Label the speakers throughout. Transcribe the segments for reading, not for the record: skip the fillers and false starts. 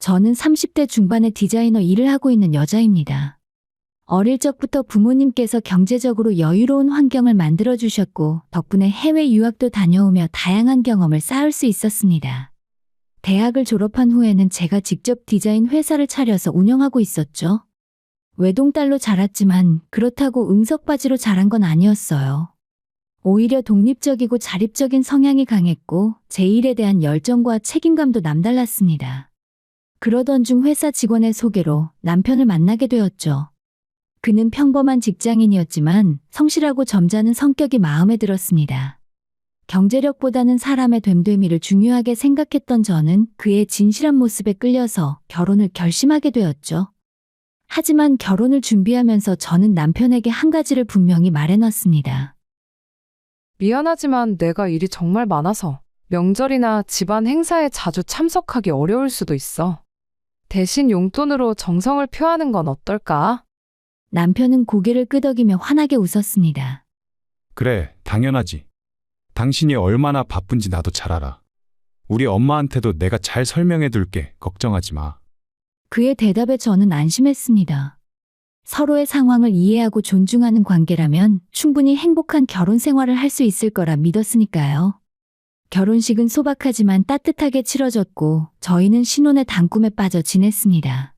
Speaker 1: 저는 30대 중반의 디자이너 일을 하고 있는 여자입니다. 어릴 적부터 부모님께서 경제적으로 여유로운 환경을 만들어 주셨고 덕분에 해외 유학도 다녀오며 다양한 경험을 쌓을 수 있었습니다. 대학을 졸업한 후에는 제가 직접 디자인 회사를 차려서 운영하고 있었죠. 외동딸로 자랐지만 그렇다고 응석바지로 자란 건 아니었어요. 오히려 독립적이고 자립적인 성향이 강했고 제 일에 대한 열정과 책임감도 남달랐습니다. 그러던 중 회사 직원의 소개로 남편을 만나게 되었죠. 그는 평범한 직장인이었지만 성실하고 점잖은 성격이 마음에 들었습니다. 경제력보다는 사람의 됨됨이를 중요하게 생각했던 저는 그의 진실한 모습에 끌려서 결혼을 결심하게 되었죠. 하지만 결혼을 준비하면서 저는 남편에게 한 가지를 분명히 말해놨습니다.
Speaker 2: 미안하지만 내가 일이 정말 많아서 명절이나 집안 행사에 자주 참석하기 어려울 수도 있어. 대신 용돈으로 정성을 표하는 건 어떨까?
Speaker 1: 남편은 고개를 끄덕이며 환하게 웃었습니다.
Speaker 3: 그래, 당연하지. 당신이 얼마나 바쁜지 나도 잘 알아. 우리 엄마한테도 내가 잘 설명해 둘게. 걱정하지 마.
Speaker 1: 그의 대답에 저는 안심했습니다. 서로의 상황을 이해하고 존중하는 관계라면 충분히 행복한 결혼 생활을 할 수 있을 거라 믿었으니까요. 결혼식은 소박하지만 따뜻하게 치러졌고 저희는 신혼의 단꿈에 빠져 지냈습니다.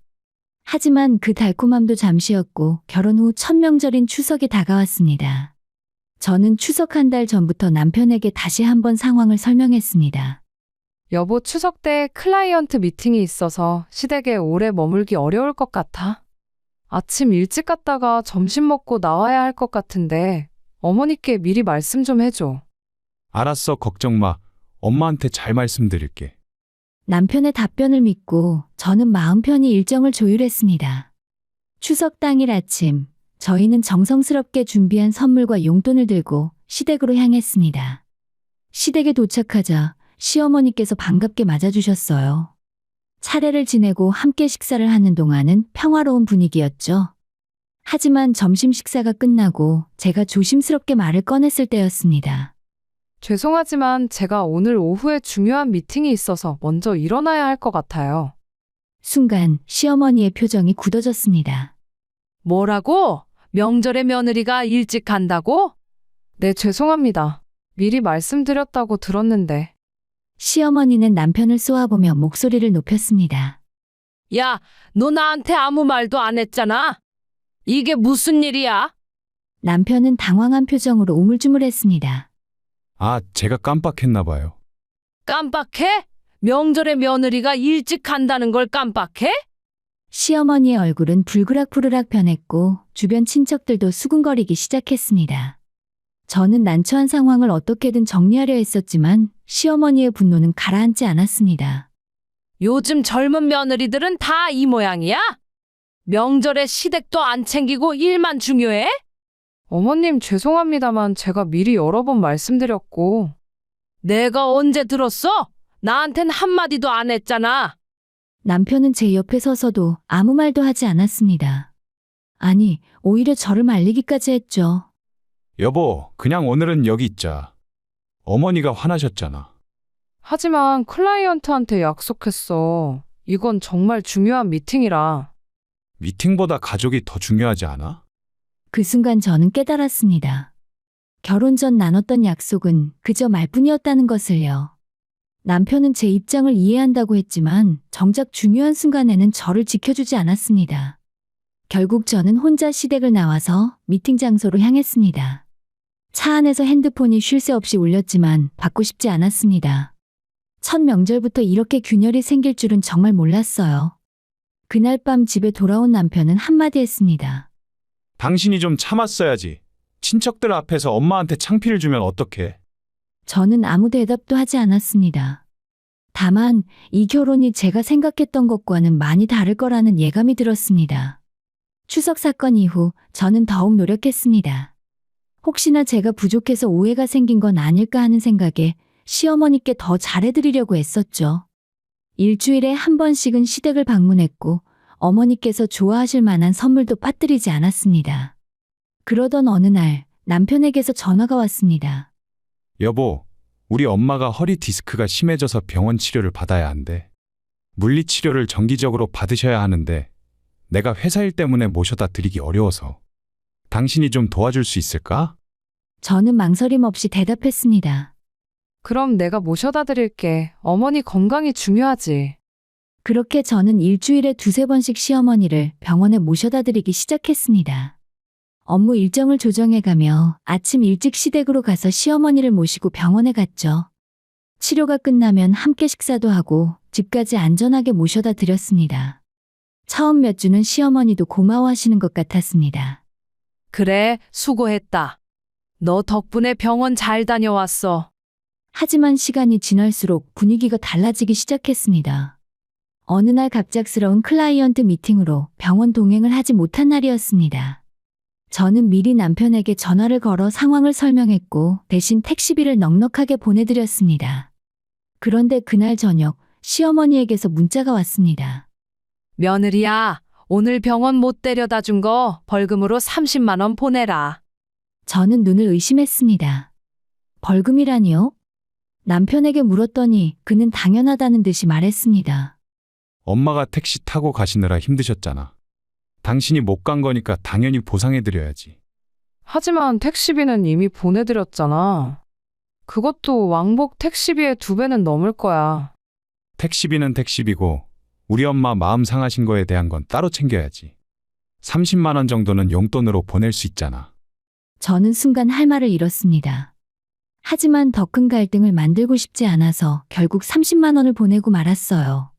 Speaker 1: 하지만 그 달콤함도 잠시였고 결혼 후 첫 명절인 추석이 다가왔습니다. 저는 추석 한 달 전부터 남편에게 다시 한번 상황을 설명했습니다.
Speaker 2: 여보, 추석 때 클라이언트 미팅이 있어서 시댁에 오래 머물기 어려울 것 같아. 아침 일찍 갔다가 점심 먹고 나와야 할 것 같은데 어머니께 미리 말씀 좀 해줘.
Speaker 3: 알았어, 걱정 마. 엄마한테 잘 말씀드릴게.
Speaker 1: 남편의 답변을 믿고 저는 마음 편히 일정을 조율했습니다. 추석 당일 아침, 저희는 정성스럽게 준비한 선물과 용돈을 들고 시댁으로 향했습니다. 시댁에 도착하자 시어머니께서 반갑게 맞아주셨어요. 차례를 지내고 함께 식사를 하는 동안은 평화로운 분위기였죠. 하지만 점심 식사가 끝나고 제가 조심스럽게 말을 꺼냈을 때였습니다.
Speaker 2: 죄송하지만 제가 오늘 오후에 중요한 미팅이 있어서 먼저 일어나야 할 것 같아요.
Speaker 1: 순간 시어머니의 표정이 굳어졌습니다.
Speaker 2: 뭐라고? 명절에 며느리가 일찍 간다고? 네, 죄송합니다. 미리 말씀드렸다고 들었는데.
Speaker 1: 시어머니는 남편을 쏘아보며 목소리를 높였습니다.
Speaker 4: 야, 너 나한테 아무 말도 안 했잖아. 이게 무슨 일이야?
Speaker 1: 남편은 당황한 표정으로 우물쭈물했습니다.
Speaker 3: 아, 제가 깜빡했나 봐요.
Speaker 4: 깜빡해? 명절에 며느리가 일찍 간다는 걸 깜빡해?
Speaker 1: 시어머니의 얼굴은 불그락부르락 변했고 주변 친척들도 수군거리기 시작했습니다. 저는 난처한 상황을 어떻게든 정리하려 했었지만 시어머니의 분노는 가라앉지 않았습니다.
Speaker 4: 요즘 젊은 며느리들은 다 이 모양이야? 명절에 시댁도 안 챙기고 일만 중요해?
Speaker 2: 어머님, 죄송합니다만 제가 미리 여러 번 말씀드렸고.
Speaker 4: 내가 언제 들었어? 나한텐 한마디도 안 했잖아.
Speaker 1: 남편은 제 옆에 서서도 아무 말도 하지 않았습니다. 아니, 오히려 저를 말리기까지 했죠.
Speaker 3: 여보, 그냥 오늘은 여기 있자. 어머니가 화나셨잖아.
Speaker 2: 하지만 클라이언트한테 약속했어. 이건 정말 중요한 미팅이라.
Speaker 3: 미팅보다 가족이 더 중요하지 않아?
Speaker 1: 그 순간 저는 깨달았습니다. 결혼 전 나눴던 약속은 그저 말뿐이었다는 것을요. 남편은 제 입장을 이해한다고 했지만 정작 중요한 순간에는 저를 지켜주지 않았습니다. 결국 저는 혼자 시댁을 나와서 미팅 장소로 향했습니다. 차 안에서 핸드폰이 쉴 새 없이 울렸지만 받고 싶지 않았습니다. 첫 명절부터 이렇게 균열이 생길 줄은 정말 몰랐어요. 그날 밤 집에 돌아온 남편은 한마디 했습니다.
Speaker 3: 당신이 좀 참았어야지. 친척들 앞에서 엄마한테 창피를 주면 어떡해.
Speaker 1: 저는 아무 대답도 하지 않았습니다. 다만 이 결혼이 제가 생각했던 것과는 많이 다를 거라는 예감이 들었습니다. 추석 사건 이후 저는 더욱 노력했습니다. 혹시나 제가 부족해서 오해가 생긴 건 아닐까 하는 생각에 시어머니께 더 잘해드리려고 애썼죠. 일주일에 한 번씩은 시댁을 방문했고 어머니께서 좋아하실 만한 선물도 빠뜨리지 않았습니다. 그러던 어느 날 남편에게서 전화가 왔습니다.
Speaker 3: 여보, 우리 엄마가 허리 디스크가 심해져서 병원 치료를 받아야 한대. 물리치료를 정기적으로 받으셔야 하는데 내가 회사 일 때문에 모셔다 드리기 어려워서 당신이 좀 도와줄 수 있을까?
Speaker 1: 저는 망설임 없이 대답했습니다.
Speaker 2: 그럼 내가 모셔다 드릴게. 어머니 건강이 중요하지.
Speaker 1: 그렇게 저는 일주일에 두세 번씩 시어머니를 병원에 모셔다 드리기 시작했습니다. 업무 일정을 조정해가며 아침 일찍 시댁으로 가서 시어머니를 모시고 병원에 갔죠. 치료가 끝나면 함께 식사도 하고 집까지 안전하게 모셔다 드렸습니다. 처음 몇 주는 시어머니도 고마워하시는 것 같았습니다.
Speaker 4: 그래, 수고했다. 너 덕분에 병원 잘 다녀왔어.
Speaker 1: 하지만 시간이 지날수록 분위기가 달라지기 시작했습니다. 어느 날 갑작스러운 클라이언트 미팅으로 병원 동행을 하지 못한 날이었습니다. 저는 미리 남편에게 전화를 걸어 상황을 설명했고 대신 택시비를 넉넉하게 보내드렸습니다. 그런데 그날 저녁 시어머니에게서 문자가 왔습니다.
Speaker 4: 며느리야, 오늘 병원 못 데려다 준 거 벌금으로 30만 원 보내라.
Speaker 1: 저는 눈을 의심했습니다. 벌금이라니요? 남편에게 물었더니 그는 당연하다는 듯이 말했습니다.
Speaker 3: 엄마가 택시 타고 가시느라 힘드셨잖아. 당신이 못 간 거니까 당연히 보상해드려야지.
Speaker 2: 하지만 택시비는 이미 보내드렸잖아. 그것도 왕복 택시비의 2배는 넘을 거야.
Speaker 3: 택시비는 택시비고 우리 엄마 마음 상하신 거에 대한 건 따로 챙겨야지. 30만 원 정도는 용돈으로 보낼 수 있잖아.
Speaker 1: 저는 순간 할 말을 잃었습니다. 하지만 더 큰 갈등을 만들고 싶지 않아서 결국 30만 원을 보내고 말았어요.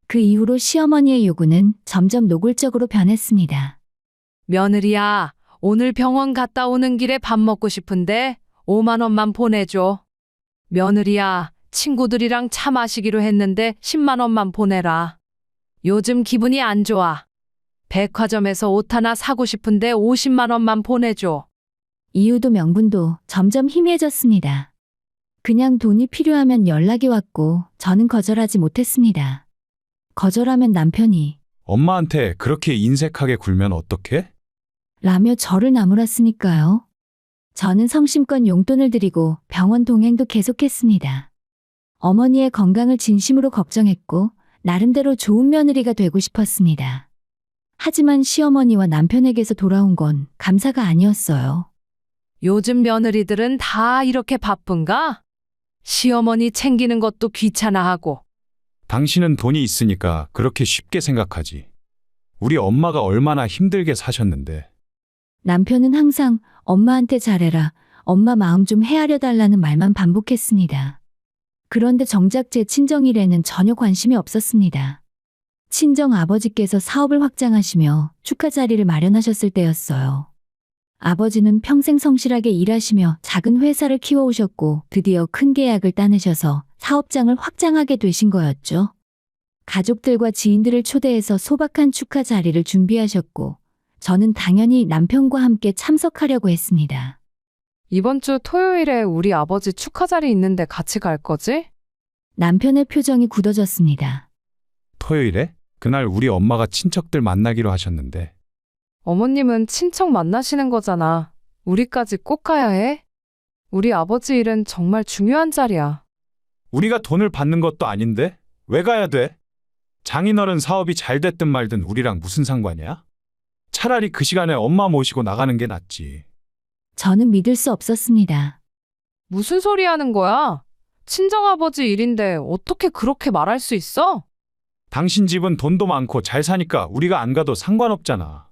Speaker 1: 그 이후로 시어머니의 요구는 점점 노골적으로 변했습니다.
Speaker 4: 며느리야, 오늘 병원 갔다 오는 길에 밥 먹고 싶은데 5만 원만 보내줘. 며느리야, 친구들이랑 차 마시기로 했는데 10만 원만 보내라. 요즘 기분이 안 좋아. 백화점에서 옷 하나 사고 싶은데 50만 원만 보내줘.
Speaker 1: 이유도 명분도 점점 희미해졌습니다. 그냥 돈이 필요하면 연락이 왔고 저는 거절하지 못했습니다. 거절하면 남편이
Speaker 3: 엄마한테 그렇게 인색하게 굴면 어떡해?
Speaker 1: 라며 저를 나무랐으니까요. 저는 성심껏 용돈을 드리고 병원 동행도 계속했습니다. 어머니의 건강을 진심으로 걱정했고 나름대로 좋은 며느리가 되고 싶었습니다. 하지만 시어머니와 남편에게서 돌아온 건 감사가 아니었어요.
Speaker 4: 요즘 며느리들은 다 이렇게 바쁜가? 시어머니 챙기는 것도 귀찮아하고.
Speaker 3: 당신은 돈이 있으니까 그렇게 쉽게 생각하지. 우리 엄마가 얼마나 힘들게 사셨는데.
Speaker 1: 남편은 항상 엄마한테 잘해라, 엄마 마음 좀 헤아려 달라는 말만 반복했습니다. 그런데 정작 제 친정일에는 전혀 관심이 없었습니다. 친정 아버지께서 사업을 확장하시며 축하 자리를 마련하셨을 때였어요. 아버지는 평생 성실하게 일하시며 작은 회사를 키워오셨고 드디어 큰 계약을 따내셔서 사업장을 확장하게 되신 거였죠. 가족들과 지인들을 초대해서 소박한 축하 자리를 준비하셨고 저는 당연히 남편과 함께 참석하려고 했습니다.
Speaker 2: 이번 주 토요일에 우리 아버지 축하 자리 있는데 같이 갈 거지?
Speaker 1: 남편의 표정이 굳어졌습니다.
Speaker 3: 토요일에? 그날 우리 엄마가 친척들 만나기로 하셨는데.
Speaker 2: 어머님은 친척 만나시는 거잖아. 우리까지 꼭 가야 해? 우리 아버지 일은 정말 중요한 자리야.
Speaker 3: 우리가 돈을 받는 것도 아닌데 왜 가야 돼? 장인어른 사업이 잘 됐든 말든 우리랑 무슨 상관이야? 차라리 그 시간에 엄마 모시고 나가는 게 낫지.
Speaker 1: 저는 믿을 수 없었습니다.
Speaker 2: 무슨 소리 하는 거야? 친정아버지 일인데 어떻게 그렇게 말할 수 있어?
Speaker 3: 당신 집은 돈도 많고 잘 사니까 우리가 안 가도 상관없잖아.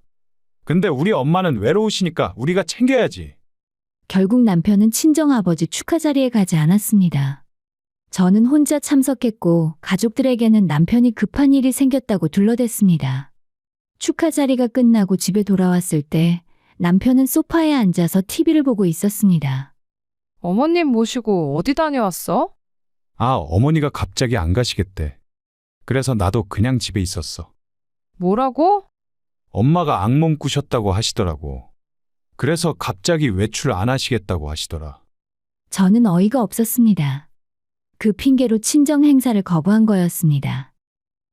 Speaker 3: 근데 우리 엄마는 외로우시니까 우리가 챙겨야지.
Speaker 1: 결국 남편은 친정아버지 축하 자리에 가지 않았습니다. 저는 혼자 참석했고 가족들에게는 남편이 급한 일이 생겼다고 둘러댔습니다. 축하 자리가 끝나고 집에 돌아왔을 때 남편은 소파에 앉아서 TV를 보고 있었습니다.
Speaker 2: 어머님 모시고 어디 다녀왔어?
Speaker 3: 아, 어머니가 갑자기 안 가시겠대. 그래서 나도 그냥 집에 있었어.
Speaker 2: 뭐라고?
Speaker 3: 엄마가 악몽 꾸셨다고 하시더라고. 그래서 갑자기 외출 안 하시겠다고 하시더라.
Speaker 1: 저는 어이가 없었습니다. 그 핑계로 친정 행사를 거부한 거였습니다.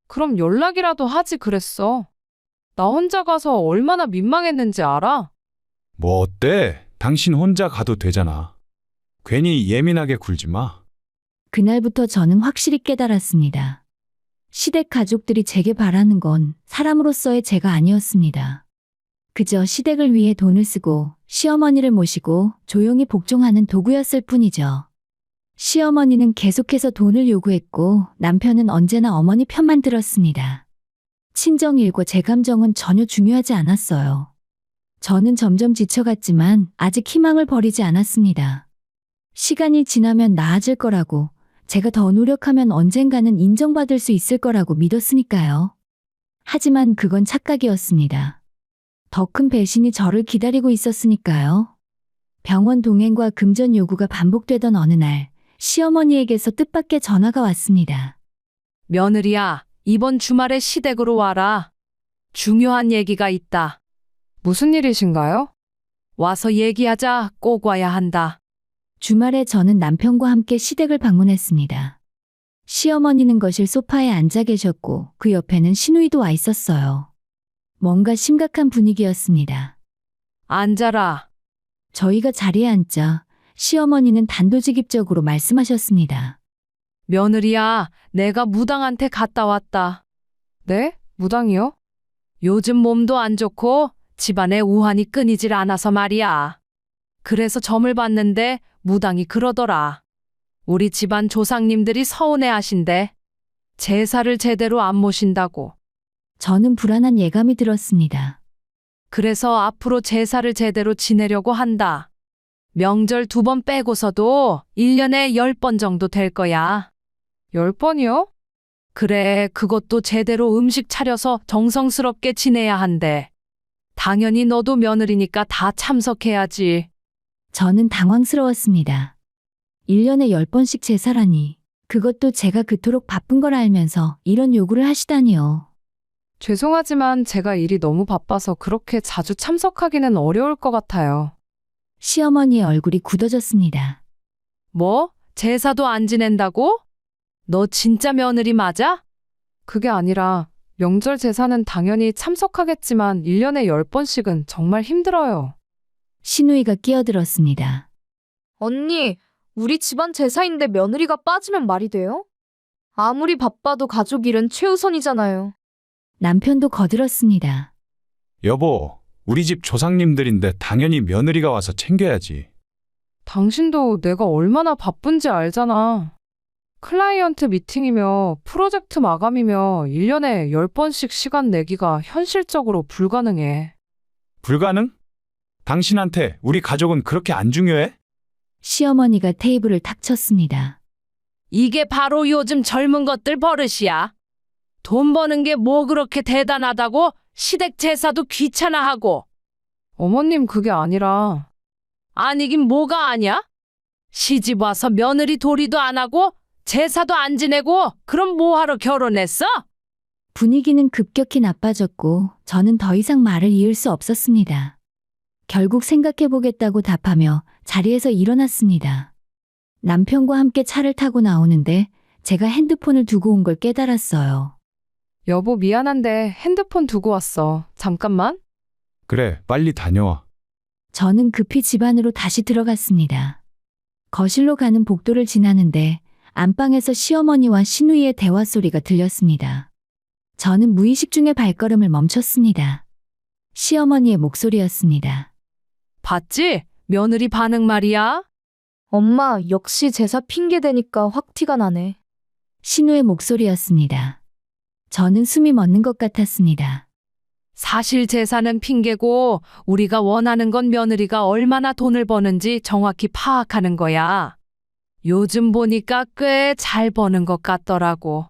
Speaker 2: 그럼 연락이라도 하지 그랬어. 나 혼자 가서 얼마나 민망했는지 알아?
Speaker 3: 뭐 어때? 당신 혼자 가도 되잖아. 괜히 예민하게 굴지 마.
Speaker 1: 그날부터 저는 확실히 깨달았습니다. 시댁 가족들이 제게 바라는 건 사람으로서의 제가 아니었습니다. 그저 시댁을 위해 돈을 쓰고 시어머니를 모시고 조용히 복종하는 도구였을 뿐이죠. 시어머니는 계속해서 돈을 요구했고 남편은 언제나 어머니 편만 들었습니다. 친정일과 제 감정은 전혀 중요하지 않았어요. 저는 점점 지쳐갔지만 아직 희망을 버리지 않았습니다. 시간이 지나면 나아질 거라고, 제가 더 노력하면 언젠가는 인정받을 수 있을 거라고 믿었으니까요. 하지만 그건 착각이었습니다. 더 큰 배신이 저를 기다리고 있었으니까요. 병원 동행과 금전 요구가 반복되던 어느 날, 시어머니에게서 뜻밖의 전화가 왔습니다.
Speaker 4: 며느리야, 이번 주말에 시댁으로 와라. 중요한 얘기가 있다.
Speaker 2: 무슨 일이신가요?
Speaker 4: 와서 얘기하자. 꼭 와야 한다.
Speaker 1: 주말에 저는 남편과 함께 시댁을 방문했습니다. 시어머니는 거실 소파에 앉아 계셨고 그 옆에는 시누이도 와 있었어요. 뭔가 심각한 분위기였습니다.
Speaker 4: 앉아라.
Speaker 1: 저희가 자리에 앉자 시어머니는 단도직입적으로 말씀하셨습니다.
Speaker 4: 며느리야, 내가 무당한테 갔다 왔다.
Speaker 2: 네? 무당이요?
Speaker 4: 요즘 몸도 안 좋고 집안에 우환이 끊이질 않아서 말이야. 그래서 점을 봤는데 무당이 그러더라. 우리 집안 조상님들이 서운해 하신대. 제사를 제대로 안 모신다고.
Speaker 1: 저는 불안한 예감이 들었습니다.
Speaker 4: 그래서 앞으로 제사를 제대로 지내려고 한다. 명절 2번 빼고서도 1년에 10번 정도 될 거야.
Speaker 2: 10번이요?
Speaker 4: 그래, 그것도 제대로 음식 차려서 정성스럽게 지내야 한대. 당연히 너도 며느리니까 다 참석해야지.
Speaker 1: 저는 당황스러웠습니다. 1년에 10번씩 제사라니, 그것도 제가 그토록 바쁜 걸 알면서 이런 요구를 하시다니요.
Speaker 2: 죄송하지만 제가 일이 너무 바빠서 그렇게 자주 참석하기는 어려울 것 같아요.
Speaker 1: 시어머니의 얼굴이 굳어졌습니다.
Speaker 4: 뭐? 제사도 안 지낸다고? 너 진짜 며느리 맞아?
Speaker 2: 그게 아니라 명절 제사는 당연히 참석하겠지만 1년에 10번씩은 정말 힘들어요.
Speaker 1: 시누이가 끼어들었습니다.
Speaker 5: 언니, 우리 집안 제사인데 며느리가 빠지면 말이 돼요? 아무리 바빠도 가족 일은 최우선이잖아요.
Speaker 1: 남편도 거들었습니다.
Speaker 3: 여보, 우리 집 조상님들인데 당연히 며느리가 와서 챙겨야지.
Speaker 2: 당신도 내가 얼마나 바쁜지 알잖아. 클라이언트 미팅이며 프로젝트 마감이며 1년에 10번씩 시간 내기가 현실적으로 불가능해.
Speaker 3: 불가능? 당신한테 우리 가족은 그렇게 안 중요해?
Speaker 1: 시어머니가 테이블을 탁 쳤습니다.
Speaker 4: 이게 바로 요즘 젊은 것들 버릇이야. 돈 버는 게 뭐 그렇게 대단하다고 시댁 제사도 귀찮아하고.
Speaker 2: 어머님 그게 아니라
Speaker 4: 아니긴 뭐가 아냐? 시집 와서 며느리 도리도 안 하고 제사도 안 지내고 그럼 뭐하러 결혼했어?
Speaker 1: 분위기는 급격히 나빠졌고 저는 더 이상 말을 이을 수 없었습니다. 결국 생각해보겠다고 답하며 자리에서 일어났습니다. 남편과 함께 차를 타고 나오는데 제가 핸드폰을 두고 온 걸 깨달았어요.
Speaker 2: 여보 미안한데 핸드폰 두고 왔어. 잠깐만.
Speaker 3: 그래, 빨리 다녀와.
Speaker 1: 저는 급히 집 안으로 다시 들어갔습니다. 거실로 가는 복도를 지나는데 안방에서 시어머니와 시누이의 대화 소리가 들렸습니다. 저는 무의식 중에 발걸음을 멈췄습니다. 시어머니의 목소리였습니다.
Speaker 4: 봤지? 며느리 반응 말이야.
Speaker 5: 엄마, 역시 제사 핑계 대니까 확 티가 나네.
Speaker 1: 신우의 목소리였습니다. 저는 숨이 멎는 것 같았습니다.
Speaker 4: 사실 제사는 핑계고 우리가 원하는 건 며느리가 얼마나 돈을 버는지 정확히 파악하는 거야. 요즘 보니까 꽤 잘 버는 것 같더라고.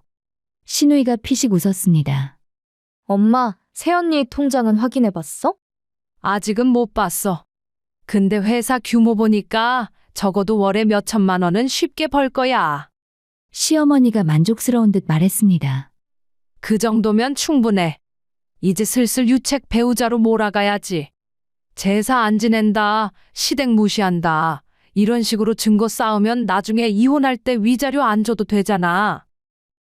Speaker 1: 신우이가 피식 웃었습니다.
Speaker 5: 엄마, 새언니 통장은 확인해봤어?
Speaker 4: 아직은 못 봤어. 근데 회사 규모 보니까 적어도 월에 몇 천만 원은 쉽게 벌 거야.
Speaker 1: 시어머니가 만족스러운 듯 말했습니다.
Speaker 4: 그 정도면 충분해. 이제 슬슬 유책 배우자로 몰아가야지. 제사 안 지낸다, 시댁 무시한다. 이런 식으로 증거 쌓으면 나중에 이혼할 때 위자료 안 줘도 되잖아.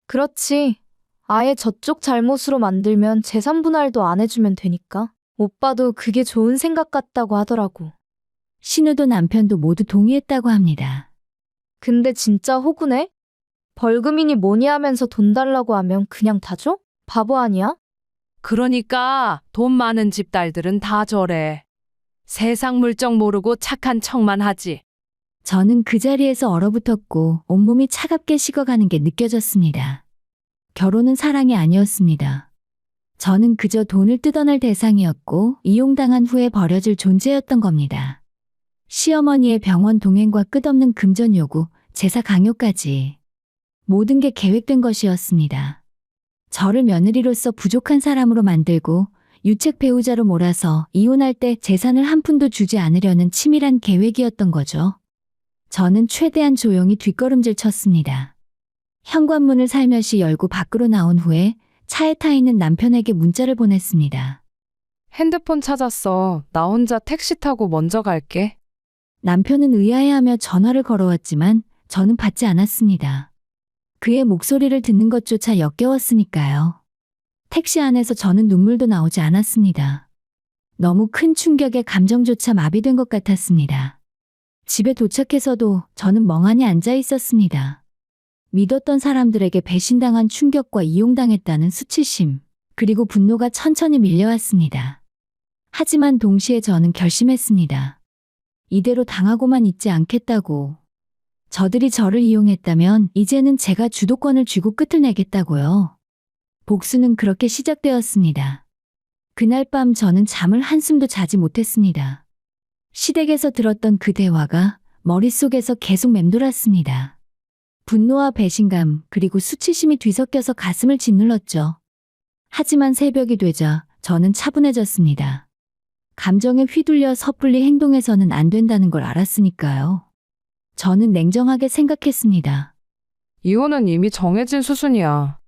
Speaker 5: 그렇지. 아예 저쪽 잘못으로 만들면 재산 분할도 안 해주면 되니까. 오빠도 그게 좋은 생각 같다고 하더라고.
Speaker 1: 신우도 남편도 모두 동의했다고 합니다.
Speaker 5: 근데 진짜 호구네? 벌금이니 뭐니 하면서 돈 달라고 하면 그냥 다 줘? 바보 아니야?
Speaker 4: 그러니까 돈 많은 집 딸들은 다 저래. 세상 물정 모르고 착한 척만 하지.
Speaker 1: 저는 그 자리에서 얼어붙었고 온몸이 차갑게 식어가는 게 느껴졌습니다. 결혼은 사랑이 아니었습니다. 저는 그저 돈을 뜯어낼 대상이었고 이용당한 후에 버려질 존재였던 겁니다. 시어머니의 병원 동행과 끝없는 금전 요구, 제사 강요까지 모든 게 계획된 것이었습니다. 저를 며느리로서 부족한 사람으로 만들고 유책 배우자로 몰아서 이혼할 때 재산을 한 푼도 주지 않으려는 치밀한 계획이었던 거죠. 저는 최대한 조용히 뒷걸음질 쳤습니다. 현관문을 살며시 열고 밖으로 나온 후에 차에 타 있는 남편에게 문자를 보냈습니다.
Speaker 2: 핸드폰 찾았어. 나 혼자 택시 타고 먼저 갈게.
Speaker 1: 남편은 의아해하며 전화를 걸어왔지만 저는 받지 않았습니다. 그의 목소리를 듣는 것조차 역겨웠으니까요. 택시 안에서 저는 눈물도 나오지 않았습니다. 너무 큰 충격에 감정조차 마비된 것 같았습니다. 집에 도착해서도 저는 멍하니 앉아 있었습니다. 믿었던 사람들에게 배신당한 충격과 이용당했다는 수치심, 그리고 분노가 천천히 밀려왔습니다. 하지만 동시에 저는 결심했습니다. 이대로 당하고만 있지 않겠다고. 저들이 저를 이용했다면 이제는 제가 주도권을 쥐고 끝을 내겠다고요. 복수는 그렇게 시작되었습니다. 그날 밤 저는 잠을 한숨도 자지 못했습니다. 시댁에서 들었던 그 대화가 머릿속에서 계속 맴돌았습니다. 분노와 배신감 그리고 수치심이 뒤섞여서 가슴을 짓눌렀죠. 하지만 새벽이 되자 저는 차분해졌습니다. 감정에 휘둘려 섣불리 행동해서는 안 된다는 걸 알았으니까요. 저는 냉정하게 생각했습니다.
Speaker 2: 이혼은 이미 정해진 수순이야.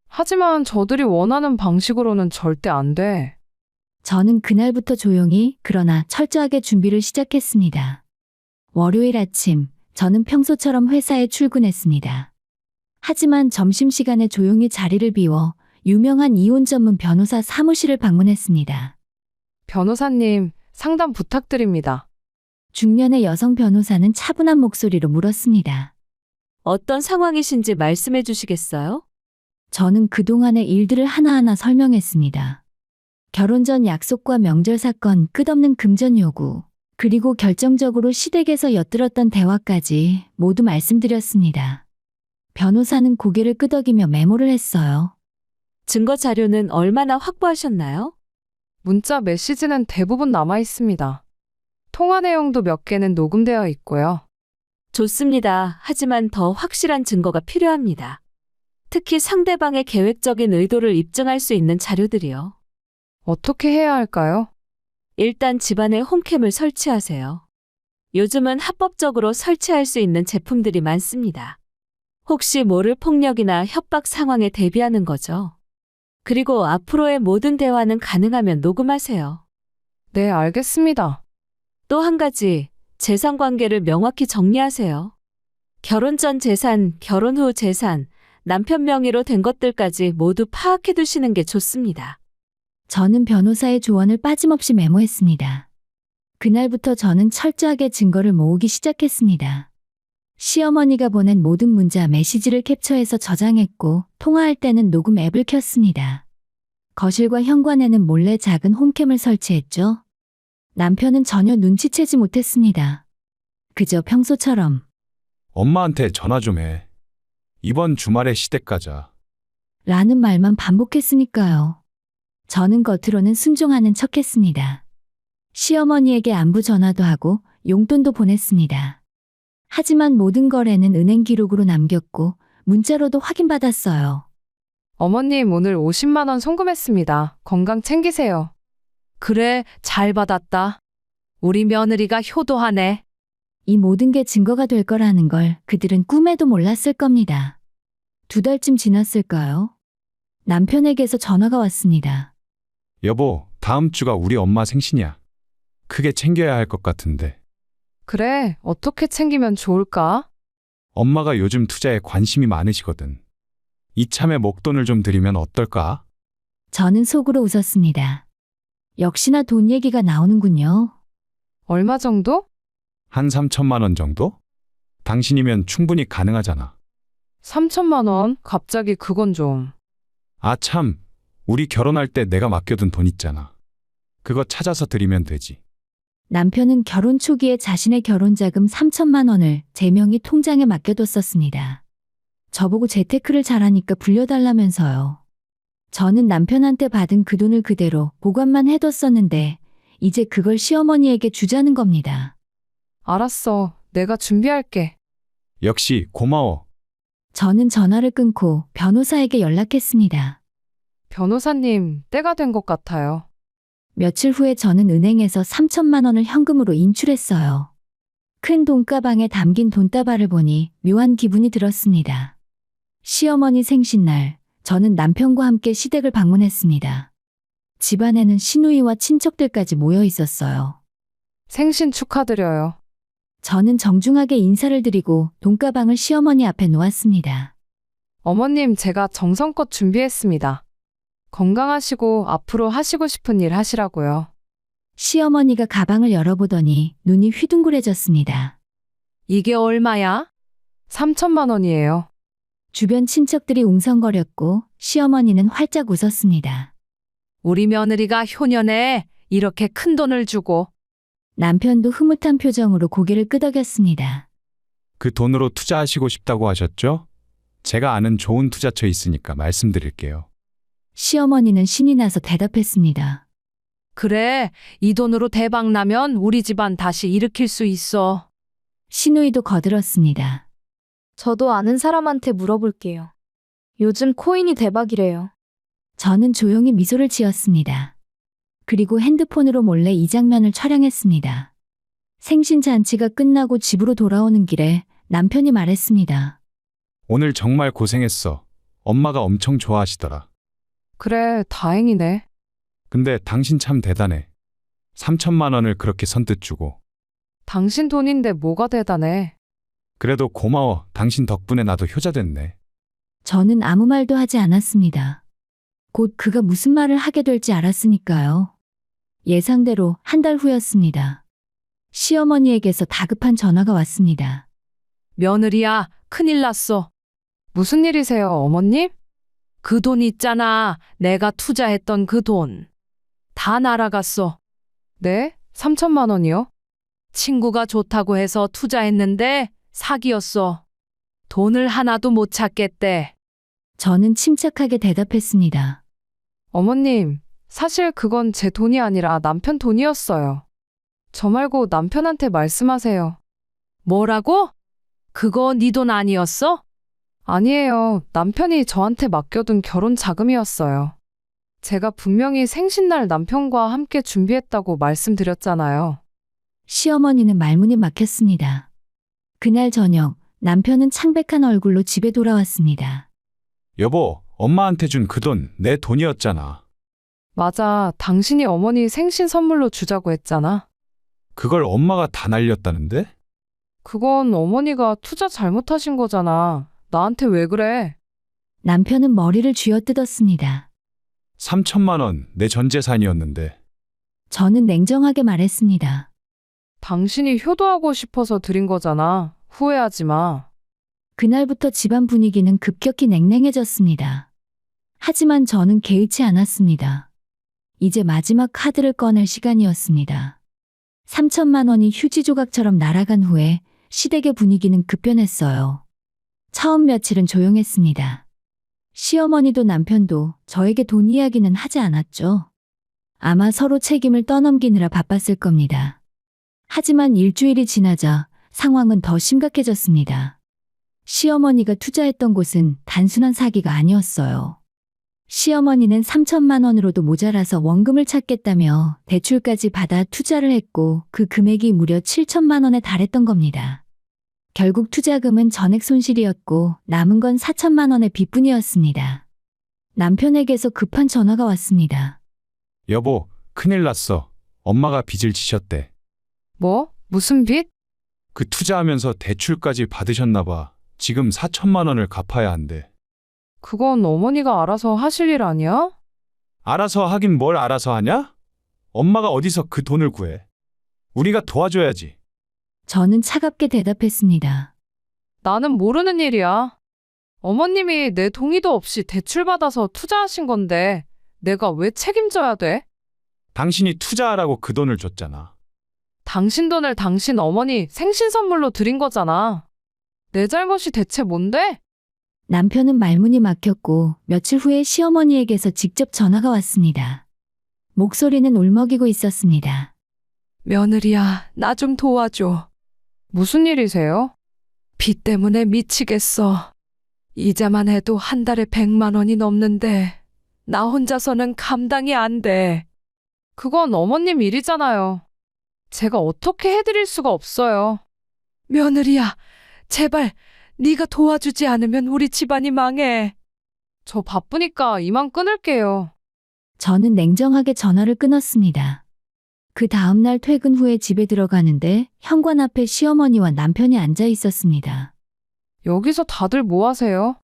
Speaker 2: 하지만 저들이 원하는 방식으로는 절대 안 돼.
Speaker 1: 저는 그날부터 조용히 그러나 철저하게 준비를 시작했습니다. 월요일 아침, 저는 평소처럼 회사에 출근했습니다. 하지만 점심시간에 조용히 자리를 비워 유명한 이혼 전문 변호사 사무실을 방문했습니다.
Speaker 2: 변호사님, 상담 부탁드립니다.
Speaker 1: 중년의 여성 변호사는 차분한 목소리로 물었습니다.
Speaker 6: 어떤 상황이신지 말씀해 주시겠어요?
Speaker 1: 저는 그동안의 일들을 하나하나 설명했습니다. 결혼 전 약속과 명절 사건, 끝없는 금전 요구, 그리고 결정적으로 시댁에서 엿들었던 대화까지 모두 말씀드렸습니다. 변호사는 고개를 끄덕이며 메모를 했어요.
Speaker 6: 증거 자료는 얼마나 확보하셨나요?
Speaker 2: 문자 메시지는 대부분 남아 있습니다. 통화 내용도 몇 개는 녹음되어 있고요.
Speaker 6: 좋습니다. 하지만 더 확실한 증거가 필요합니다. 특히 상대방의 계획적인 의도를 입증할 수 있는 자료들이요.
Speaker 2: 어떻게 해야 할까요?
Speaker 6: 일단 집안에 홈캠을 설치하세요. 요즘은 합법적으로 설치할 수 있는 제품들이 많습니다. 혹시 모를 폭력이나 협박 상황에 대비하는 거죠. 그리고 앞으로의 모든 대화는 가능하면 녹음하세요.
Speaker 2: 네, 알겠습니다.
Speaker 6: 또 한 가지, 재산 관계를 명확히 정리하세요. 결혼 전 재산, 결혼 후 재산, 남편 명의로 된 것들까지 모두 파악해 두시는 게 좋습니다.
Speaker 1: 저는 변호사의 조언을 빠짐없이 메모했습니다. 그날부터 저는 철저하게 증거를 모으기 시작했습니다. 시어머니가 보낸 모든 문자, 메시지를 캡처해서 저장했고 통화할 때는 녹음 앱을 켰습니다. 거실과 현관에는 몰래 작은 홈캠을 설치했죠. 남편은 전혀 눈치채지 못했습니다. 그저 평소처럼
Speaker 3: 엄마한테 전화 좀 해. 이번 주말에 시댁 가자.
Speaker 1: 라는 말만 반복했으니까요. 저는 겉으로는 순종하는 척했습니다. 시어머니에게 안부 전화도 하고 용돈도 보냈습니다. 하지만 모든 거래는 은행 기록으로 남겼고 문자로도 확인받았어요.
Speaker 2: 어머님, 오늘 50만 원 송금했습니다. 건강 챙기세요.
Speaker 4: 그래, 잘 받았다. 우리 며느리가 효도하네.
Speaker 1: 이 모든 게 증거가 될 거라는 걸 그들은 꿈에도 몰랐을 겁니다. 2달쯤 지났을까요? 남편에게서 전화가 왔습니다.
Speaker 3: 여보, 다음 주가 우리 엄마 생신이야. 크게 챙겨야 할 것 같은데.
Speaker 2: 그래, 어떻게 챙기면 좋을까?
Speaker 3: 엄마가 요즘 투자에 관심이 많으시거든. 이참에 목돈을 좀 드리면 어떨까?
Speaker 1: 저는 속으로 웃었습니다. 역시나 돈 얘기가 나오는군요.
Speaker 2: 얼마 정도?
Speaker 3: 한 3천만 원 정도? 당신이면 충분히 가능하잖아.
Speaker 2: 3천만 원? 갑자기 그건 좀.
Speaker 3: 아, 참. 우리 결혼할 때 내가 맡겨둔 돈 있잖아. 그거 찾아서 드리면 되지.
Speaker 1: 남편은 결혼 초기에 자신의 결혼자금 3천만 원을 제 명의 통장에 맡겨뒀었습니다. 저보고 재테크를 잘하니까 불려달라면서요. 저는 남편한테 받은 그 돈을 그대로 보관만 해뒀었는데 이제 그걸 시어머니에게 주자는 겁니다.
Speaker 2: 알았어. 내가 준비할게.
Speaker 3: 역시 고마워.
Speaker 1: 저는 전화를 끊고 변호사에게 연락했습니다.
Speaker 2: 변호사님, 때가 된 것 같아요.
Speaker 1: 며칠 후에 저는 은행에서 3천만 원을 현금으로 인출했어요. 큰 돈가방에 담긴 돈다발을 보니 묘한 기분이 들었습니다. 시어머니 생신날, 저는 남편과 함께 시댁을 방문했습니다. 집안에는 시누이와 친척들까지 모여 있었어요.
Speaker 2: 생신 축하드려요.
Speaker 1: 저는 정중하게 인사를 드리고 돈가방을 시어머니 앞에 놓았습니다.
Speaker 2: 어머님, 제가 정성껏 준비했습니다. 건강하시고 앞으로 하시고 싶은 일 하시라고요.
Speaker 1: 시어머니가 가방을 열어보더니 눈이 휘둥그레졌습니다.
Speaker 2: 이게 얼마야? 3천만 원이에요.
Speaker 1: 주변 친척들이 웅성거렸고 시어머니는 활짝 웃었습니다.
Speaker 4: 우리 며느리가 효년에 이렇게 큰 돈을 주고
Speaker 1: 남편도 흐뭇한 표정으로 고개를 끄덕였습니다.
Speaker 3: 그 돈으로 투자하시고 싶다고 하셨죠? 제가 아는 좋은 투자처 있으니까 말씀드릴게요.
Speaker 1: 시어머니는 신이 나서 대답했습니다.
Speaker 4: 그래, 이 돈으로 대박 나면 우리 집안 다시 일으킬 수 있어.
Speaker 1: 시누이도 거들었습니다.
Speaker 5: 저도 아는 사람한테 물어볼게요. 요즘 코인이 대박이래요.
Speaker 1: 저는 조용히 미소를 지었습니다. 그리고 핸드폰으로 몰래 이 장면을 촬영했습니다. 생신 잔치가 끝나고 집으로 돌아오는 길에 남편이 말했습니다.
Speaker 3: 오늘 정말 고생했어. 엄마가 엄청 좋아하시더라.
Speaker 2: 그래, 다행이네.
Speaker 3: 근데 당신 참 대단해. 3천만 원을 그렇게 선뜻 주고.
Speaker 2: 당신 돈인데 뭐가 대단해.
Speaker 3: 그래도 고마워. 당신 덕분에 나도 효자 됐네.
Speaker 1: 저는 아무 말도 하지 않았습니다. 곧 그가 무슨 말을 하게 될지 알았으니까요. 예상대로 한 달 후였습니다. 시어머니에게서 다급한 전화가 왔습니다.
Speaker 4: 며느리야, 큰일 났어.
Speaker 2: 무슨 일이세요, 어머님?
Speaker 4: 그 돈 있잖아. 내가 투자했던 그 돈. 다 날아갔어.
Speaker 2: 네? 3천만 원이요?
Speaker 4: 친구가 좋다고 해서 투자했는데 사기였어. 돈을 하나도 못 찾겠대.
Speaker 1: 저는 침착하게 대답했습니다.
Speaker 2: 어머님, 사실 그건 제 돈이 아니라 남편 돈이었어요. 저 말고 남편한테 말씀하세요.
Speaker 4: 뭐라고? 그거 네 돈 아니었어?
Speaker 2: 아니에요. 남편이 저한테 맡겨둔 결혼 자금이었어요. 제가 분명히 생신날 남편과 함께 준비했다고 말씀드렸잖아요.
Speaker 1: 시어머니는 말문이 막혔습니다. 그날 저녁 남편은 창백한 얼굴로 집에 돌아왔습니다.
Speaker 3: 여보, 엄마한테 준 그 돈 내 돈이었잖아.
Speaker 2: 맞아. 당신이 어머니 생신 선물로 주자고 했잖아.
Speaker 3: 그걸 엄마가 다 날렸다는데?
Speaker 2: 그건 어머니가 투자 잘못하신 거잖아. 나한테 왜 그래?
Speaker 1: 남편은 머리를 쥐어뜯었습니다.
Speaker 3: 3천만 원 내 전 재산이었는데.
Speaker 1: 저는 냉정하게 말했습니다.
Speaker 2: 당신이 효도하고 싶어서 드린 거잖아. 후회하지 마.
Speaker 1: 그날부터 집안 분위기는 급격히 냉랭해졌습니다. 하지만 저는 개의치 않았습니다. 이제 마지막 카드를 꺼낼 시간이었습니다. 3천만 원이 휴지 조각처럼 날아간 후에 시댁의 분위기는 급변했어요. 처음 며칠은 조용했습니다. 시어머니도 남편도 저에게 돈 이야기는 하지 않았죠. 아마 서로 책임을 떠넘기느라 바빴을 겁니다. 하지만 일주일이 지나자 상황은 더 심각해졌습니다. 시어머니가 투자했던 곳은 단순한 사기가 아니었어요. 시어머니는 3천만 원으로도 모자라서 원금을 찾겠다며 대출까지 받아 투자를 했고 그 금액이 무려 7천만 원에 달했던 겁니다. 결국 투자금은 전액 손실이었고 남은 건 4천만 원의 빚뿐이었습니다. 남편에게서 급한 전화가 왔습니다.
Speaker 3: 여보, 큰일 났어. 엄마가 빚을 지셨대.
Speaker 2: 뭐? 무슨 빚?
Speaker 3: 그 투자하면서 대출까지 받으셨나 봐. 지금 4천만 원을 갚아야 한대.
Speaker 2: 그건 어머니가 알아서 하실 일 아니야?
Speaker 3: 알아서 하긴 뭘 알아서 하냐? 엄마가 어디서 그 돈을 구해? 우리가 도와줘야지.
Speaker 1: 저는 차갑게 대답했습니다.
Speaker 2: 나는 모르는 일이야. 어머님이 내 동의도 없이 대출받아서 투자하신 건데 내가 왜 책임져야 돼?
Speaker 3: 당신이 투자하라고 그 돈을 줬잖아.
Speaker 2: 당신 돈을 당신 어머니 생신 선물로 드린 거잖아. 내 잘못이 대체 뭔데?
Speaker 1: 남편은 말문이 막혔고 며칠 후에 시어머니에게서 직접 전화가 왔습니다. 목소리는 울먹이고 있었습니다.
Speaker 4: 며느리야, 나 좀 도와줘.
Speaker 2: 무슨 일이세요?
Speaker 4: 빚 때문에 미치겠어. 이자만 해도 한 달에 100만 원이 넘는데 나 혼자서는 감당이 안 돼.
Speaker 2: 그건 어머님 일이잖아요. 제가 어떻게 해드릴 수가 없어요.
Speaker 4: 며느리야, 제발 네가 도와주지 않으면 우리 집안이 망해.
Speaker 2: 저 바쁘니까 이만 끊을게요.
Speaker 1: 저는 냉정하게 전화를 끊었습니다. 그 다음날 퇴근 후에 집에 들어가는데 현관 앞에 시어머니와 남편이 앉아 있었습니다.
Speaker 2: 여기서 다들 뭐 하세요?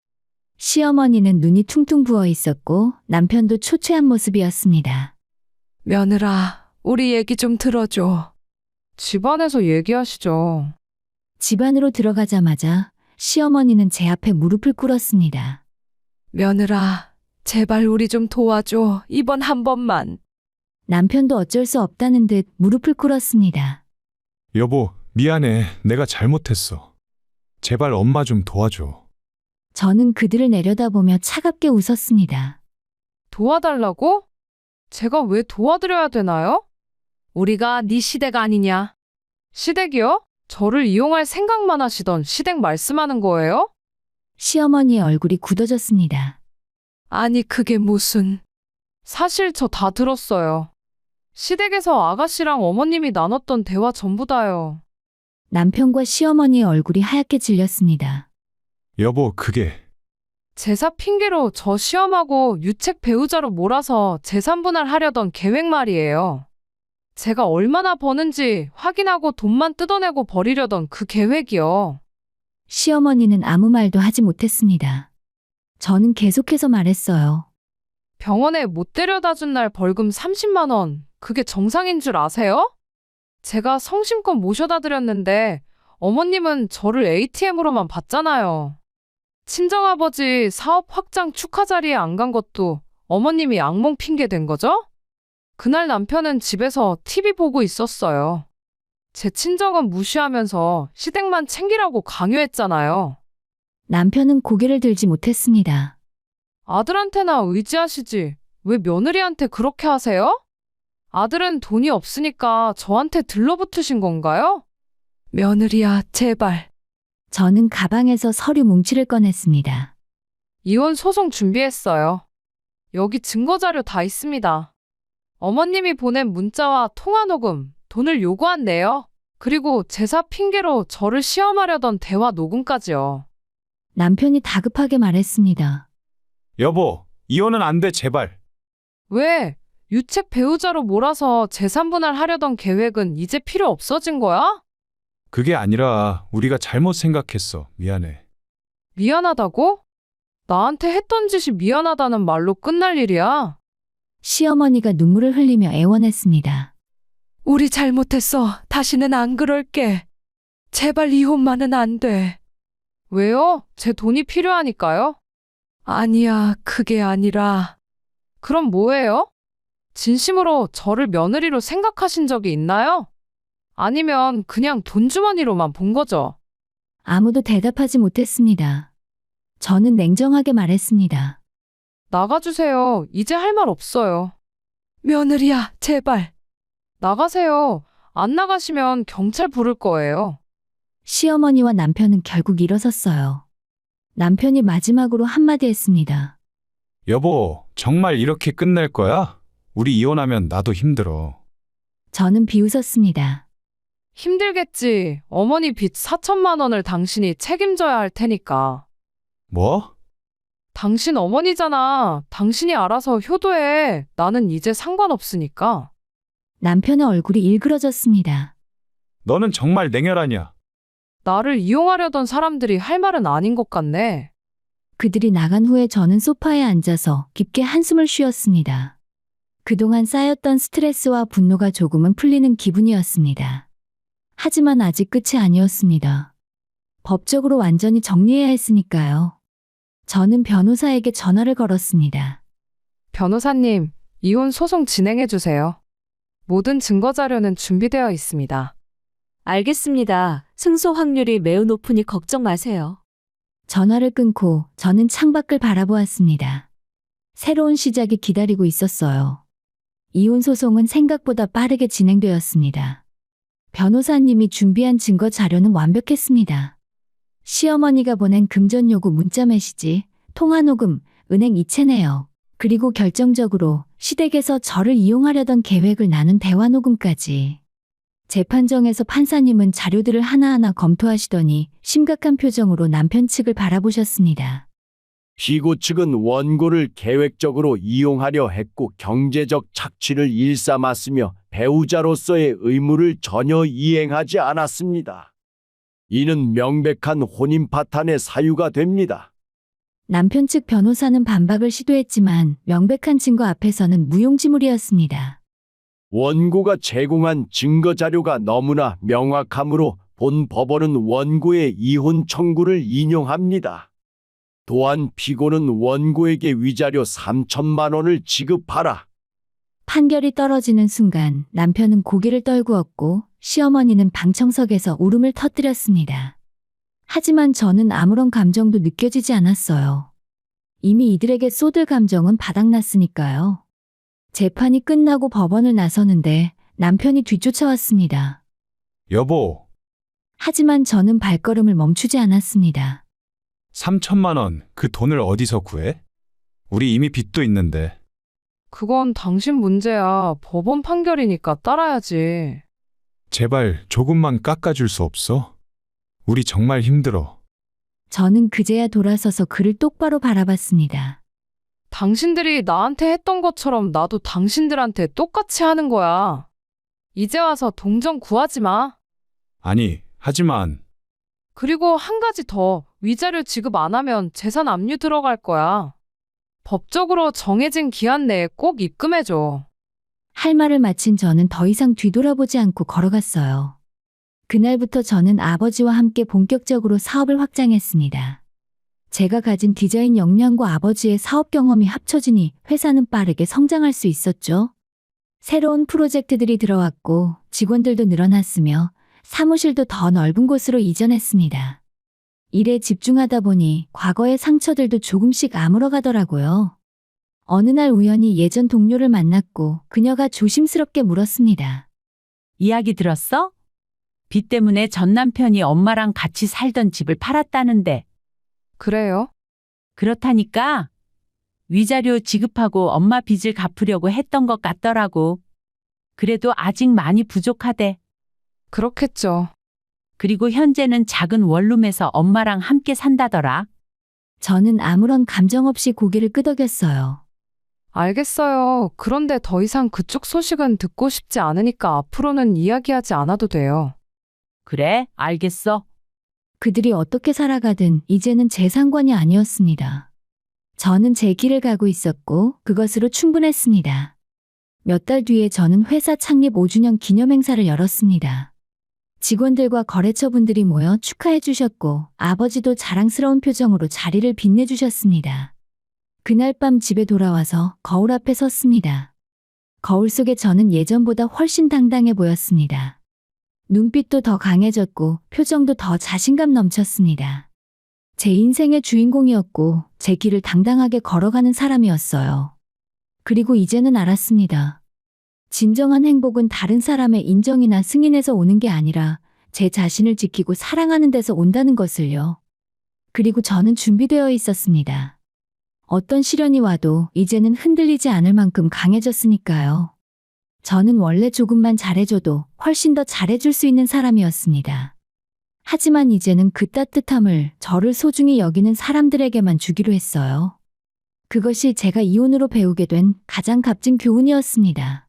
Speaker 1: 시어머니는 눈이 퉁퉁 부어 있었고 남편도 초췌한 모습이었습니다.
Speaker 4: 며느라, 우리 얘기 좀 들어줘.
Speaker 2: 집안에서 얘기하시죠.
Speaker 1: 집 안으로 들어가자마자 시어머니는 제 앞에 무릎을 꿇었습니다.
Speaker 4: 며느라, 제발 우리 좀 도와줘. 이번 한 번만.
Speaker 1: 남편도 어쩔 수 없다는 듯 무릎을 꿇었습니다.
Speaker 3: 여보, 미안해. 내가 잘못했어. 제발 엄마 좀 도와줘.
Speaker 1: 저는 그들을 내려다보며 차갑게 웃었습니다.
Speaker 2: 도와달라고? 제가 왜 도와드려야 되나요?
Speaker 4: 우리가 네 시댁 아니냐?
Speaker 2: 시댁이요? 저를 이용할 생각만 하시던 시댁 말씀하는 거예요?
Speaker 1: 시어머니의 얼굴이 굳어졌습니다.
Speaker 4: 아니, 그게 무슨.
Speaker 2: 사실 저 다 들었어요. 시댁에서 아가씨랑 어머님이 나눴던 대화 전부 다요.
Speaker 1: 남편과 시어머니의 얼굴이 하얗게 질렸습니다.
Speaker 3: 여보, 그게
Speaker 2: 제사 핑계로 저 시험하고 유책 배우자로 몰아서 재산분할 하려던 계획 말이에요. 제가 얼마나 버는지 확인하고 돈만 뜯어내고 버리려던 그 계획이요.
Speaker 1: 시어머니는 아무 말도 하지 못했습니다. 저는 계속해서 말했어요.
Speaker 2: 병원에 못 데려다 준 날 벌금 30만 원. 그게 정상인 줄 아세요? 제가 성심껏 모셔다 드렸는데 어머님은 저를 ATM으로만 봤잖아요. 친정아버지 사업 확장 축하 자리에 안 간 것도 어머님이 악몽 핑계 댄 거죠? 그날 남편은 집에서 TV 보고 있었어요. 제 친정은 무시하면서 시댁만 챙기라고 강요했잖아요.
Speaker 1: 남편은 고개를 들지 못했습니다.
Speaker 2: 아들한테나 의지하시지. 왜 며느리한테 그렇게 하세요? 아들은 돈이 없으니까 저한테 들러붙으신 건가요?
Speaker 4: 며느리야, 제발.
Speaker 1: 저는 가방에서 서류 뭉치를 꺼냈습니다.
Speaker 2: 이혼 소송 준비했어요. 여기 증거자료 다 있습니다. 어머님이 보낸 문자와 통화 녹음, 돈을 요구한 내역, 그리고 제사 핑계로 저를 시험하려던 대화 녹음까지요.
Speaker 1: 남편이 다급하게 말했습니다.
Speaker 3: 여보, 이혼은 안 돼, 제발.
Speaker 2: 왜? 유책 배우자로 몰아서 재산분할 하려던 계획은 이제 필요 없어진 거야?
Speaker 3: 그게 아니라 우리가 잘못 생각했어. 미안해.
Speaker 2: 미안하다고? 나한테 했던 짓이 미안하다는 말로 끝날 일이야.
Speaker 1: 시어머니가 눈물을 흘리며 애원했습니다.
Speaker 4: 우리 잘못했어. 다시는 안 그럴게. 제발 이혼만은 안 돼.
Speaker 2: 왜요? 제 돈이 필요하니까요?
Speaker 4: 아니야, 그게 아니라.
Speaker 2: 그럼 뭐예요? 진심으로 저를 며느리로 생각하신 적이 있나요? 아니면 그냥 돈주머니로만 본 거죠?
Speaker 1: 아무도 대답하지 못했습니다. 저는 냉정하게 말했습니다.
Speaker 2: 나가주세요. 이제 할 말 없어요.
Speaker 4: 며느리야, 제발.
Speaker 2: 나가세요. 안 나가시면 경찰 부를 거예요.
Speaker 1: 시어머니와 남편은 결국 일어섰어요. 남편이 마지막으로 한마디 했습니다.
Speaker 3: 여보, 정말 이렇게 끝낼 거야? 우리 이혼하면 나도 힘들어.
Speaker 1: 저는 비웃었습니다.
Speaker 2: 힘들겠지. 어머니 빚 4천만 원을 당신이 책임져야 할 테니까.
Speaker 3: 뭐?
Speaker 2: 당신 어머니잖아. 당신이 알아서 효도해. 나는 이제 상관없으니까.
Speaker 1: 남편의 얼굴이 일그러졌습니다.
Speaker 3: 너는 정말 냉혈하냐?
Speaker 2: 나를 이용하려던 사람들이 할 말은 아닌 것 같네.
Speaker 1: 그들이 나간 후에 저는 소파에 앉아서 깊게 한숨을 쉬었습니다. 그동안 쌓였던 스트레스와 분노가 조금은 풀리는 기분이었습니다. 하지만 아직 끝이 아니었습니다. 법적으로 완전히 정리해야 했으니까요. 저는 변호사에게 전화를 걸었습니다.
Speaker 2: 변호사님, 이혼 소송 진행해 주세요. 모든 증거 자료는 준비되어 있습니다.
Speaker 6: 알겠습니다. 승소 확률이 매우 높으니 걱정 마세요.
Speaker 1: 전화를 끊고 저는 창밖을 바라보았습니다. 새로운 시작이 기다리고 있었어요. 이혼 소송은 생각보다 빠르게 진행되었습니다. 변호사님이 준비한 증거 자료는 완벽했습니다. 시어머니가 보낸 금전 요구 문자 메시지, 통화 녹음, 은행 이체 내역, 그리고 결정적으로 시댁에서 저를 이용하려던 계획을 나눈 대화 녹음까지. 재판정에서 판사님은 자료들을 하나하나 검토하시더니 심각한 표정으로 남편 측을 바라보셨습니다.
Speaker 7: 피고 측은 원고를 계획적으로 이용하려 했고 경제적 착취를 일삼았으며 배우자로서의 의무를 전혀 이행하지 않았습니다. 이는 명백한 혼인 파탄의 사유가 됩니다.
Speaker 1: 남편 측 변호사는 반박을 시도했지만 명백한 증거 앞에서는 무용지물이었습니다.
Speaker 7: 원고가 제공한 증거 자료가 너무나 명확하므로 본 법원은 원고의 이혼 청구를 인용합니다. 또한 피고는 원고에게 위자료 3천만 원을 지급하라.
Speaker 1: 판결이 떨어지는 순간 남편은 고개를 떨구었고 시어머니는 방청석에서 울음을 터뜨렸습니다. 하지만 저는 아무런 감정도 느껴지지 않았어요. 이미 이들에게 쏟을 감정은 바닥났으니까요. 재판이 끝나고 법원을 나서는데 남편이 뒤쫓아왔습니다.
Speaker 3: 여보,
Speaker 1: 하지만 저는 발걸음을 멈추지 않았습니다.
Speaker 3: 3천만 원, 그 돈을 어디서 구해? 우리 이미 빚도 있는데.
Speaker 2: 그건 당신 문제야. 법원 판결이니까 따라야지.
Speaker 3: 제발 조금만 깎아줄 수 없어? 우리 정말 힘들어.
Speaker 1: 저는 그제야 돌아서서 그를 똑바로 바라봤습니다.
Speaker 2: 당신들이 나한테 했던 것처럼 나도 당신들한테 똑같이 하는 거야. 이제 와서 동정 구하지 마.
Speaker 3: 아니, 하지만
Speaker 2: 그리고 한 가지 더, 위자료 지급 안 하면 재산 압류 들어갈 거야. 법적으로 정해진 기한 내에 꼭 입금해줘.
Speaker 1: 할 말을 마친 저는 더 이상 뒤돌아보지 않고 걸어갔어요. 그날부터 저는 아버지와 함께 본격적으로 사업을 확장했습니다. 제가 가진 디자인 역량과 아버지의 사업 경험이 합쳐지니 회사는 빠르게 성장할 수 있었죠. 새로운 프로젝트들이 들어왔고 직원들도 늘어났으며 사무실도 더 넓은 곳으로 이전했습니다. 일에 집중하다 보니 과거의 상처들도 조금씩 아물어가더라고요. 어느 날 우연히 예전 동료를 만났고 그녀가 조심스럽게 물었습니다.
Speaker 8: 이야기 들었어? 빚 때문에 전 남편이 엄마랑 같이 살던 집을 팔았다는데.
Speaker 2: 그래요?
Speaker 8: 그렇다니까. 위자료 지급하고 엄마 빚을 갚으려고 했던 것 같더라고. 그래도 아직 많이 부족하대.
Speaker 2: 그렇겠죠.
Speaker 8: 그리고 현재는 작은 원룸에서 엄마랑 함께 산다더라.
Speaker 1: 저는 아무런 감정 없이 고개를 끄덕였어요.
Speaker 2: 알겠어요. 그런데 더 이상 그쪽 소식은 듣고 싶지 않으니까 앞으로는 이야기하지 않아도 돼요.
Speaker 8: 그래, 알겠어.
Speaker 1: 그들이 어떻게 살아가든 이제는 제 상관이 아니었습니다. 저는 제 길을 가고 있었고 그것으로 충분했습니다. 몇 달 뒤에 저는 회사 창립 5주년 기념행사를 열었습니다. 직원들과 거래처분들이 모여 축하해 주셨고 아버지도 자랑스러운 표정으로 자리를 빛내주셨습니다. 그날 밤 집에 돌아와서 거울 앞에 섰습니다. 거울 속에 저는 예전보다 훨씬 당당해 보였습니다. 눈빛도 더 강해졌고 표정도 더 자신감 넘쳤습니다. 제 인생의 주인공이었고 제 길을 당당하게 걸어가는 사람이었어요. 그리고 이제는 알았습니다. 진정한 행복은 다른 사람의 인정이나 승인에서 오는 게 아니라 제 자신을 지키고 사랑하는 데서 온다는 것을요. 그리고 저는 준비되어 있었습니다. 어떤 시련이 와도 이제는 흔들리지 않을 만큼 강해졌으니까요. 저는 원래 조금만 잘해줘도 훨씬 더 잘해줄 수 있는 사람이었습니다. 하지만 이제는 그 따뜻함을 저를 소중히 여기는 사람들에게만 주기로 했어요. 그것이 제가 이혼으로 배우게 된 가장 값진 교훈이었습니다.